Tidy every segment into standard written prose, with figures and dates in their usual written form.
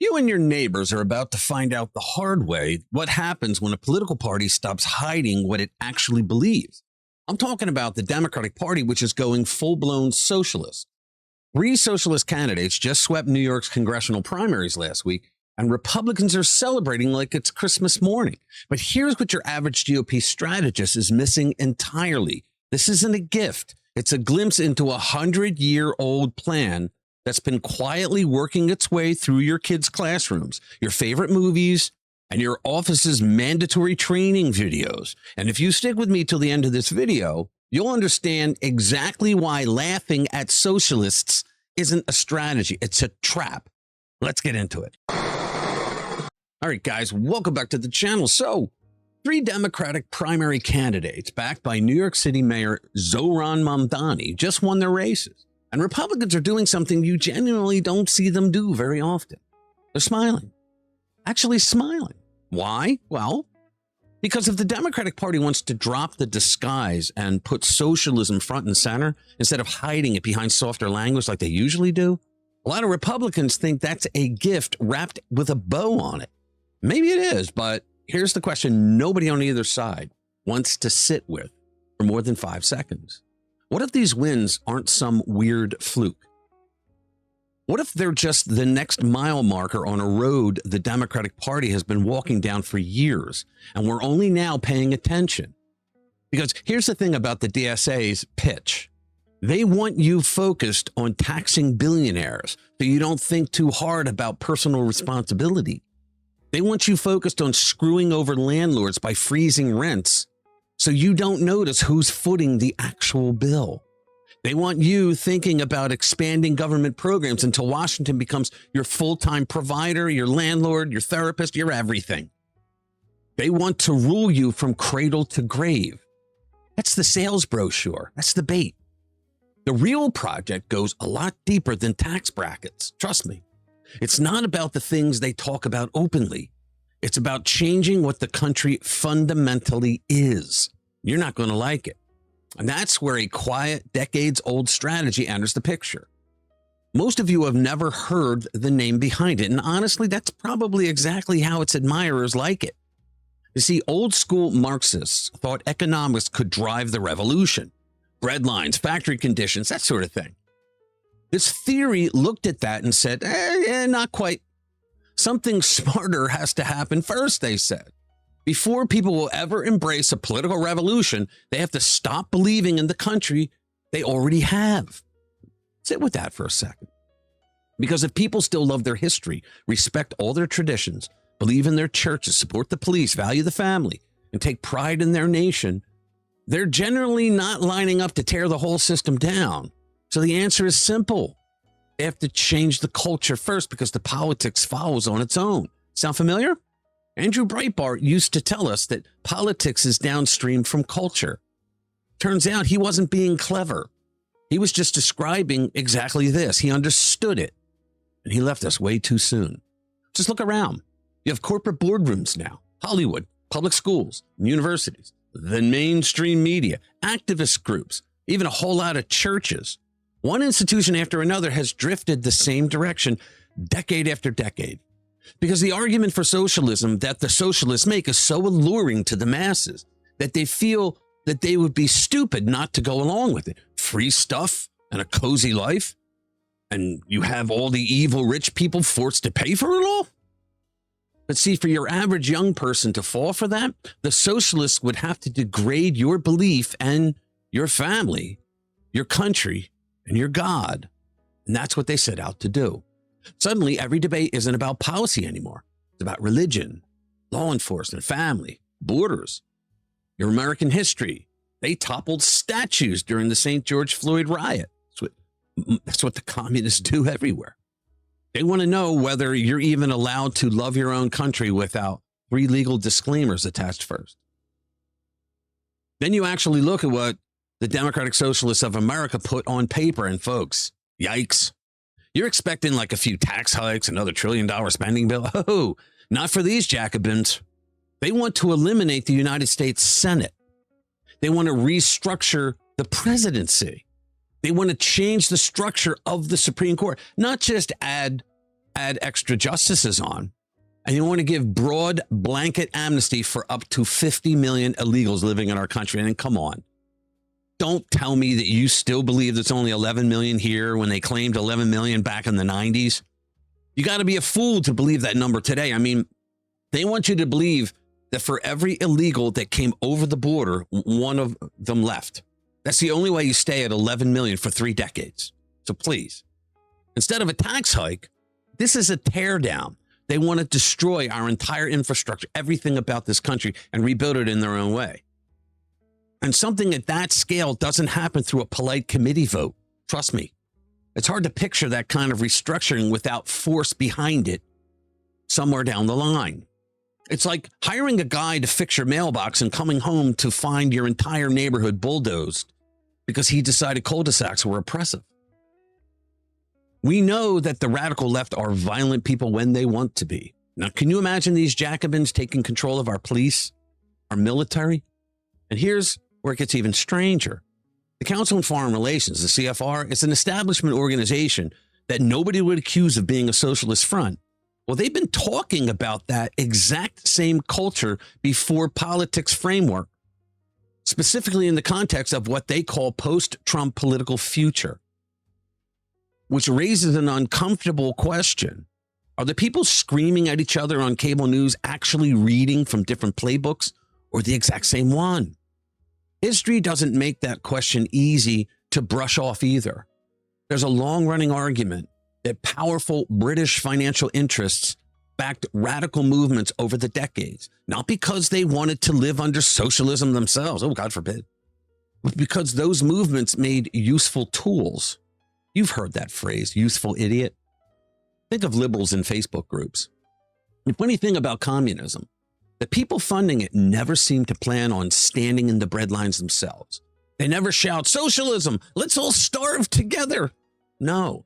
You and your neighbors are about to find out the hard way what happens when a political party stops hiding what it actually believes. I'm talking about the Democratic Party, which is going full-blown socialist. 3 socialist candidates just swept New York's congressional primaries last week, and Republicans are celebrating like it's Christmas morning. But here's what your average GOP strategist is missing entirely. This isn't a gift. It's a glimpse into a 100-year-old plan that's been quietly working its way through your kids' classrooms, your favorite movies, and your office's mandatory training videos. And if you stick with me till the end of this video, you'll understand exactly why laughing at socialists isn't a strategy. It's a trap. Let's get into it. All right, guys, welcome back to the channel. So, 3 Democratic primary candidates backed by New York City Mayor Zohran Mamdani just won their races. And Republicans are doing something you genuinely don't see them do very often. They're smiling. Actually smiling. Why? Well, because if the Democratic Party wants to drop the disguise and put socialism front and center instead of hiding it behind softer language like they usually do, a lot of Republicans think that's a gift wrapped with a bow on it. Maybe it is, but here's the question nobody on either side wants to sit with for more than 5 seconds. What if these wins aren't some weird fluke? What if they're just the next mile marker on a road the Democratic Party has been walking down for years, and we're only now paying attention? Because here's the thing about the DSA's pitch. They want you focused on taxing billionaires so you don't think too hard about personal responsibility. They want you focused on screwing over landlords by freezing rents so you don't notice who's footing the actual bill. They want you thinking about expanding government programs until Washington becomes your full-time provider, your landlord, your therapist, your everything. They want to rule you from cradle to grave. That's the sales brochure. That's the bait. The real project goes a lot deeper than tax brackets. Trust me. It's not about the things they talk about openly. It's about changing what the country fundamentally is. You're not going to like it. And that's where a quiet, decades-old strategy enters the picture. Most of you have never heard the name behind it, and honestly, that's probably exactly how its admirers like it. You see, old-school Marxists thought economics could drive the revolution. Breadlines, factory conditions, that sort of thing. This theory looked at that and said, not quite. Something smarter has to happen first, they said. Before people will ever embrace a political revolution, they have to stop believing in the country they already have. Sit with that for a second. Because if people still love their history, respect all their traditions, believe in their churches, support the police, value the family, and take pride in their nation, they're generally not lining up to tear the whole system down. So the answer is simple. They have to change the culture first because the politics follows on its own. Sound familiar? Andrew Breitbart used to tell us that politics is downstream from culture. Turns out he wasn't being clever. He was just describing exactly this. He understood it, and he left us way too soon. Just look around. You have corporate boardrooms now, Hollywood, public schools, universities, the mainstream media, activist groups, even a whole lot of churches. One institution after another has drifted the same direction decade after decade. Because the argument for socialism that the socialists make is so alluring to the masses that they feel that they would be stupid not to go along with it. Free stuff and a cozy life, and you have all the evil rich people forced to pay for it all? But see, for your average young person to fall for that, the socialists would have to degrade your belief and your family, your country, and your God. And that's what they set out to do. Suddenly, every debate isn't about policy anymore. It's about religion, law enforcement, family, borders, your American history. They toppled statues during the St. George Floyd riot. That's what the communists do everywhere. They want to know whether you're even allowed to love your own country without 3 legal disclaimers attached first. Then you actually look at what the Democratic Socialists of America put on paper, and folks, yikes. You're expecting like a few tax hikes, another $1 trillion spending bill. Oh, not for these Jacobins. They want to eliminate the United States Senate. They want to restructure the presidency. They want to change the structure of the Supreme Court, not just add add extra justices on, and you want to give broad blanket amnesty for up to 50 million illegals living in our country. And come on, don't tell me that you still believe there's only 11 million here when they claimed 11 million back in the 90s. You got to be a fool to believe that number today. I mean, they want you to believe that for every illegal that came over the border, one of them left. That's the only way you stay at 11 million for 3 decades. So please, instead of a tax hike, this is a teardown. They want to destroy our entire infrastructure, everything about this country, and rebuild it in their own way. And something at that scale doesn't happen through a polite committee vote. Trust me. It's hard to picture that kind of restructuring without force behind it somewhere down the line. It's like hiring a guy to fix your mailbox and coming home to find your entire neighborhood bulldozed because he decided cul-de-sacs were oppressive. We know that the radical left are violent people when they want to be. Now, can you imagine these Jacobins taking control of our police, our military? And here's where it gets even stranger. The Council on Foreign Relations, the CFR, is an establishment organization that nobody would accuse of being a socialist front. Well, they've been talking about that exact same culture before politics framework, specifically in the context of what they call post-Trump political future, which raises an uncomfortable question. Are the people screaming at each other on cable news actually reading from different playbooks or the exact same one? History doesn't make that question easy to brush off either. There's a long-running argument that powerful British financial interests backed radical movements over the decades, not because they wanted to live under socialism themselves, oh, God forbid, but because those movements made useful tools. You've heard that phrase, useful idiot. Think of liberals in Facebook groups. The funny thing about communism, the people funding it never seem to plan on standing in the breadlines themselves. They never shout, socialism, let's all starve together. No.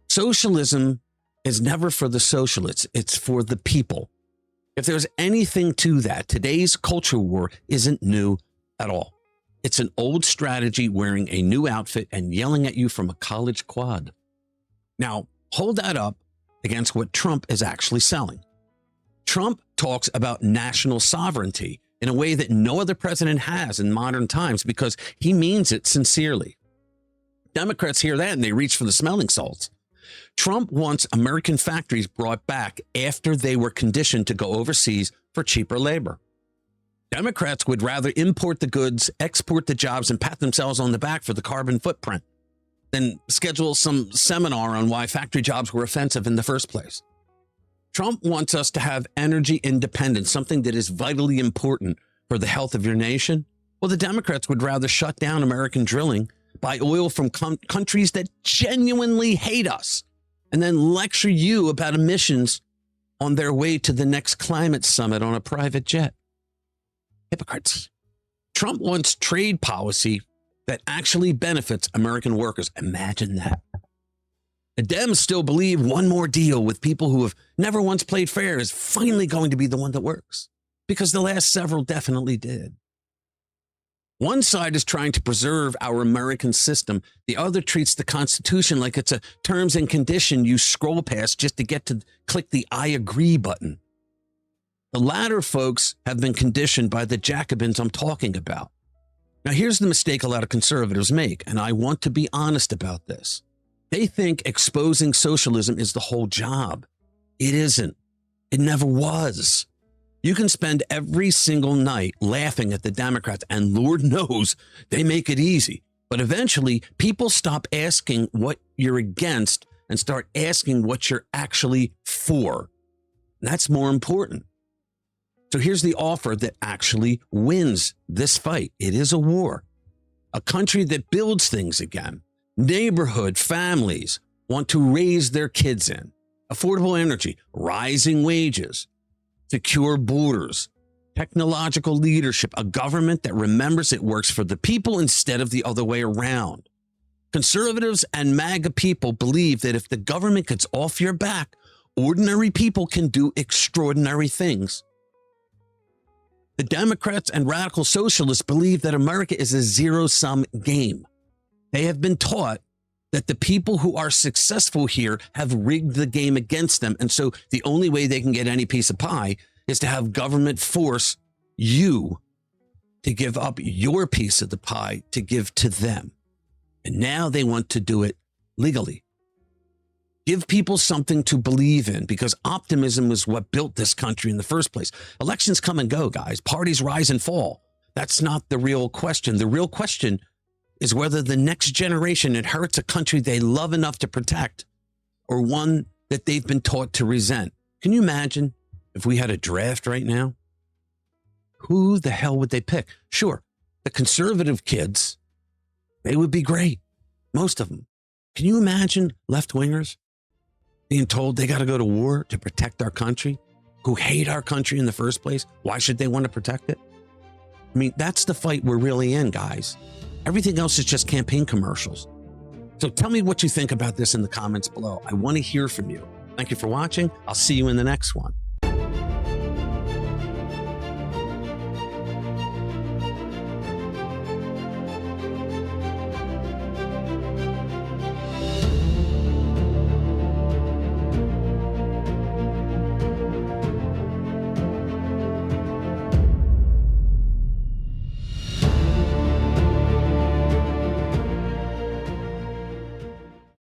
Socialism is never for the socialists. It's for the people. If there's anything to that, today's culture war isn't new at all. It's an old strategy wearing a new outfit and yelling at you from a college quad. Now, hold that up against what Trump is actually selling. Trump talks about national sovereignty in a way that no other president has in modern times because he means it sincerely. Democrats hear that and they reach for the smelling salts. Trump wants American factories brought back after they were conditioned to go overseas for cheaper labor. Democrats would rather import the goods, export the jobs, and pat themselves on the back for the carbon footprint than schedule some seminar on why factory jobs were offensive in the first place. Trump wants us to have energy independence, something that is vitally important for the health of your nation. Well, the Democrats would rather shut down American drilling, buy oil from countries that genuinely hate us, and then lecture you about emissions on their way to the next climate summit on a private jet. Hypocrites. Trump wants trade policy that actually benefits American workers. Imagine that. The Dems still believe one more deal with people who have never once played fair is finally going to be the one that works, because the last several definitely did. One side is trying to preserve our American system. The other treats the Constitution like it's a terms and condition you scroll past just to get to click the I agree button. The latter folks have been conditioned by the Jacobins I'm talking about. Now, here's the mistake a lot of conservatives make, and I want to be honest about this. They think exposing socialism is the whole job. It isn't. It never was. You can spend every single night laughing at the Democrats, and Lord knows they make it easy. But eventually, people stop asking what you're against and start asking what you're actually for. That's more important. So here's the offer that actually wins this fight. It is a war. A country that builds things again. Neighborhood families want to raise their kids in. Affordable energy, rising wages, secure borders, technological leadership, a government that remembers it works for the people instead of the other way around. Conservatives and MAGA people believe that if the government gets off your back, ordinary people can do extraordinary things. The Democrats and radical socialists believe that America is a zero-sum game. They have been taught that the people who are successful here have rigged the game against them. And so the only way they can get any piece of pie is to have government force you to give up your piece of the pie to give to them. And now they want to do it legally. Give people something to believe in, because optimism is what built this country in the first place. Elections come and go, guys. Parties rise and fall. That's not the real question. The real question is whether the next generation inherits a country they love enough to protect, or one that they've been taught to resent. Can you imagine if we had a draft right now? Who the hell would they pick? Sure, the conservative kids, they would be great. Most of them. Can you imagine left-wingers being told they got to go to war to protect our country, who hate our country in the first place? Why should they want to protect it? I mean, that's the fight we're really in, guys. Everything else is just campaign commercials. So tell me what you think about this in the comments below. I want to hear from you. Thank you for watching. I'll see you in the next one.